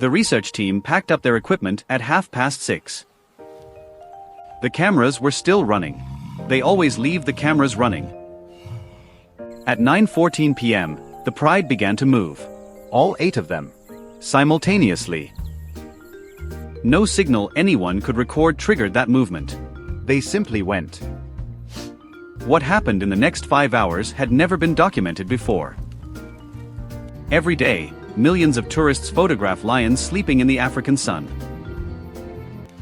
The research team packed up their equipment at 6:30. The cameras were still running. They always leave the cameras running. At 9:14 p.m., the Pride began to move. All 8 of them. Simultaneously. No signal anyone could record triggered that movement. They simply went. What happened in the next 5 hours had never been documented before. Every day, millions of tourists photograph lions sleeping in the African sun.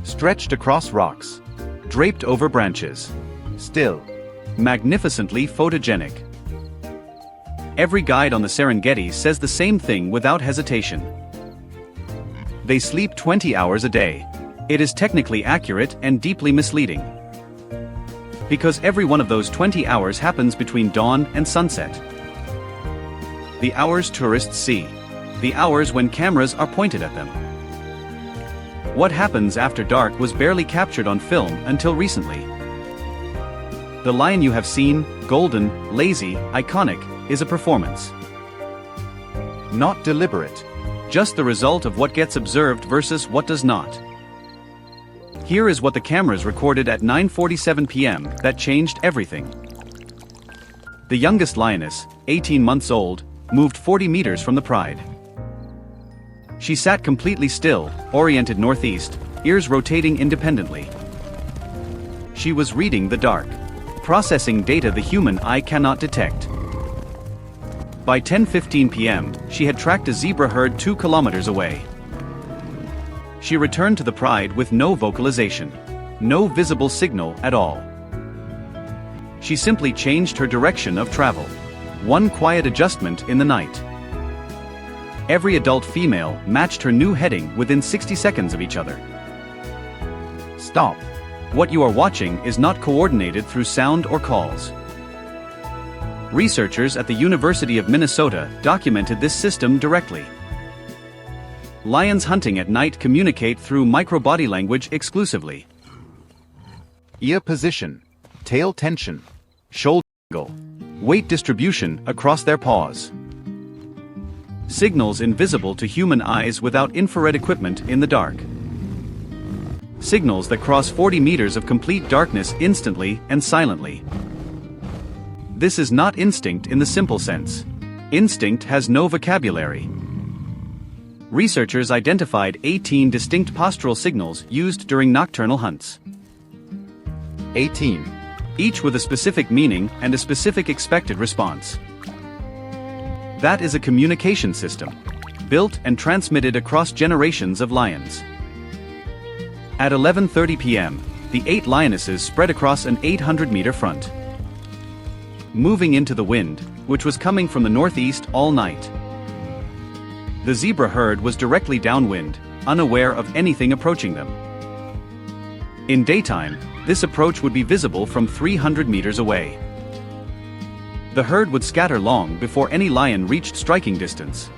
Stretched across rocks. Draped over branches. Still. Magnificently photogenic. Every guide on the Serengeti says the same thing without hesitation. They sleep 20 hours a day. It is technically accurate and deeply misleading. Because every one of those 20 hours happens between dawn and sunset. The hours tourists see. The hours when cameras are pointed at them. What happens after dark was barely captured on film until recently. The lion you have seen, golden, lazy, iconic, is a performance. Not deliberate. Just the result of what gets observed versus what does not. Here is what the cameras recorded at 9:47 p.m. that changed everything. The youngest lioness, 18 months old, moved 40 meters from the Pride. She sat completely still, oriented northeast, ears rotating independently. She was reading the dark, processing data the human eye cannot detect. By 10:15 p.m., she had tracked a zebra herd 2 kilometers away. She returned to the Pride with no vocalization, no visible signal at all. She simply changed her direction of travel. One quiet adjustment in the night. Every adult female matched her new heading within 60 seconds of each other. Stop. What you are watching is not coordinated through sound or calls. Researchers at the University of Minnesota documented this system directly. Lions hunting at night communicate through micro-body language exclusively. Ear position, tail tension, shoulder angle, weight distribution across their paws. Signals invisible to human eyes without infrared equipment in the dark. Signals that cross 40 meters of complete darkness instantly and silently. This is not instinct in the simple sense. Instinct has no vocabulary. Researchers identified 18 distinct postural signals used during nocturnal hunts. 18. Each with a specific meaning and a specific expected response. That is a communication system, built and transmitted across generations of lions. At 11:30 p.m., the 8 lionesses spread across an 800-meter front. Moving into the wind, which was coming from the northeast all night. The zebra herd was directly downwind, unaware of anything approaching them. In daytime, this approach would be visible from 300 meters away. The herd would scatter long before any lion reached striking distance.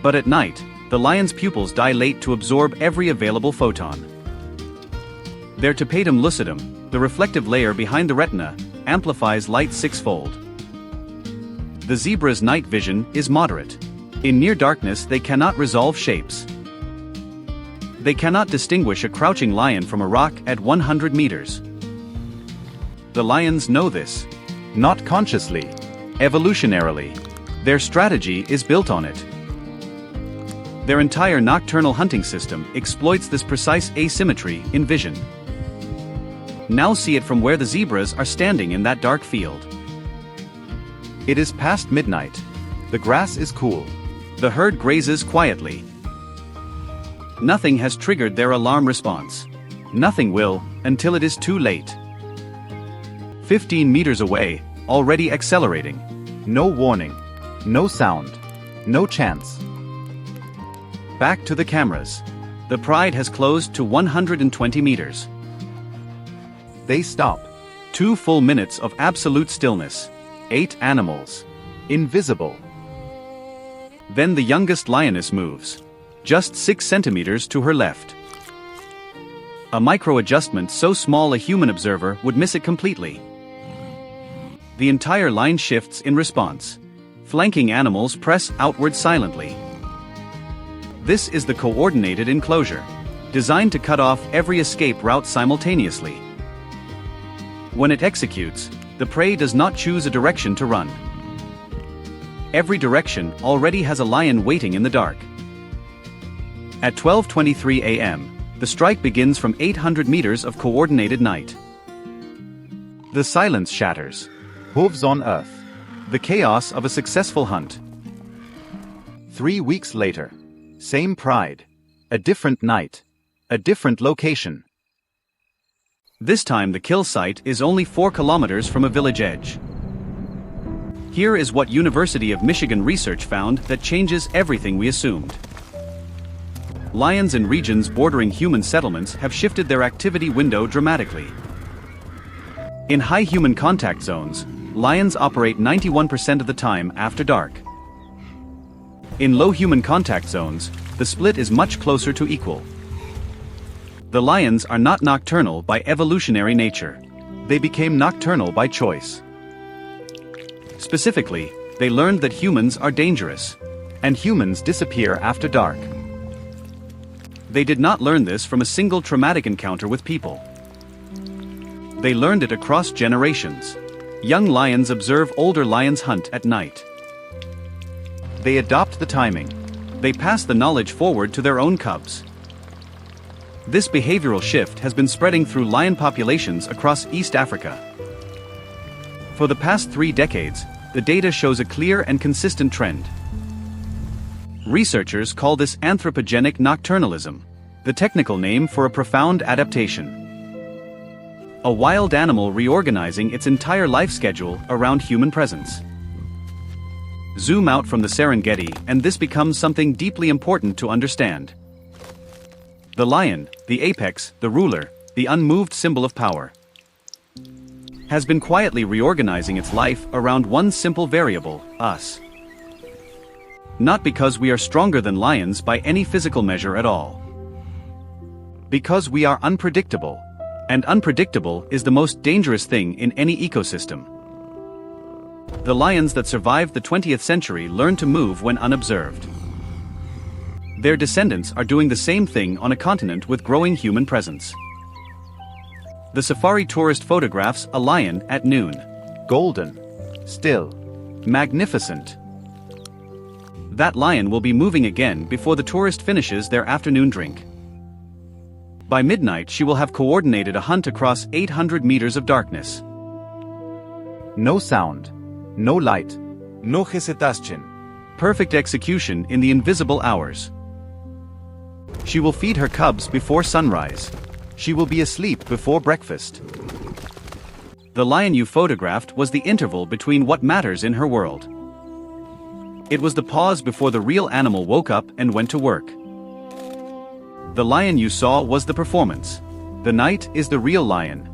But at night, the lion's pupils dilate to absorb every available photon. Their tapetum lucidum, the reflective layer behind the retina, amplifies light 6-fold. The zebra's night vision is moderate. In near darkness they cannot resolve shapes. They cannot distinguish a crouching lion from a rock at 100 meters. The lions know this. Not consciously. Evolutionarily. Their strategy is built on it. Their entire nocturnal hunting system exploits this precise asymmetry in vision. Now see it from where the zebras are standing in that dark field. It is past midnight. The grass is cool. The herd grazes quietly. Nothing has triggered their alarm response. Nothing will, until it is too late. 15 meters away, already accelerating. No warning. No sound. No chance. Back to the cameras. The Pride has closed to 120 meters. They stop. 2 full minutes of absolute stillness. 8 animals. Invisible. Then the youngest lioness moves. Just 6 centimeters to her left. A micro-adjustment so small a human observer would miss it completely. The entire line shifts in response. Flanking animals press outward silently. This is the coordinated enclosure, designed to cut off every escape route simultaneously. When it executes, the prey does not choose a direction to run. Every direction already has a lion waiting in the dark. At 12:23 a.m., the strike begins from 800 meters of coordinated night. The silence shatters. Hooves on earth. The chaos of a successful hunt. 3 weeks later. Same pride. A different night. A different location. This time the kill site is only 4 kilometers from a village edge. Here is what University of Michigan research found that changes everything we assumed. Lions in regions bordering human settlements have shifted their activity window dramatically. In high human contact zones, lions operate 91% of the time after dark. In low human contact zones, the split is much closer to equal. The lions are not nocturnal by evolutionary nature. They became nocturnal by choice. Specifically, they learned that humans are dangerous, and humans disappear after dark. They did not learn this from a single traumatic encounter with people. They learned it across generations. Young lions observe older lions hunt at night. They adopt the timing. They pass the knowledge forward to their own cubs. This behavioral shift has been spreading through lion populations across East Africa. For the past 3 decades, the data shows a clear and consistent trend. Researchers call this anthropogenic nocturnalism, the technical name for a profound adaptation. A wild animal reorganizing its entire life schedule around human presence. Zoom out from the Serengeti and this becomes something deeply important to understand. The lion, the apex, the ruler, the unmoved symbol of power, has been quietly reorganizing its life around one simple variable, us. Not because we are stronger than lions by any physical measure at all. Because we are unpredictable, and unpredictable is the most dangerous thing in any ecosystem. The lions that survived the 20th century learned to move when unobserved. Their descendants are doing the same thing on a continent with growing human presence. The safari tourist photographs a lion at noon. Golden. Still. Magnificent. That lion will be moving again before the tourist finishes their afternoon drink. By midnight she will have coordinated a hunt across 800 meters of darkness. No sound. No light. No hesitation. Perfect execution in the invisible hours. She will feed her cubs before sunrise. She will be asleep before breakfast. The lion you photographed was the interval between what matters in her world. It was the pause before the real animal woke up and went to work. The lion you saw was the performance. The night is the real lion.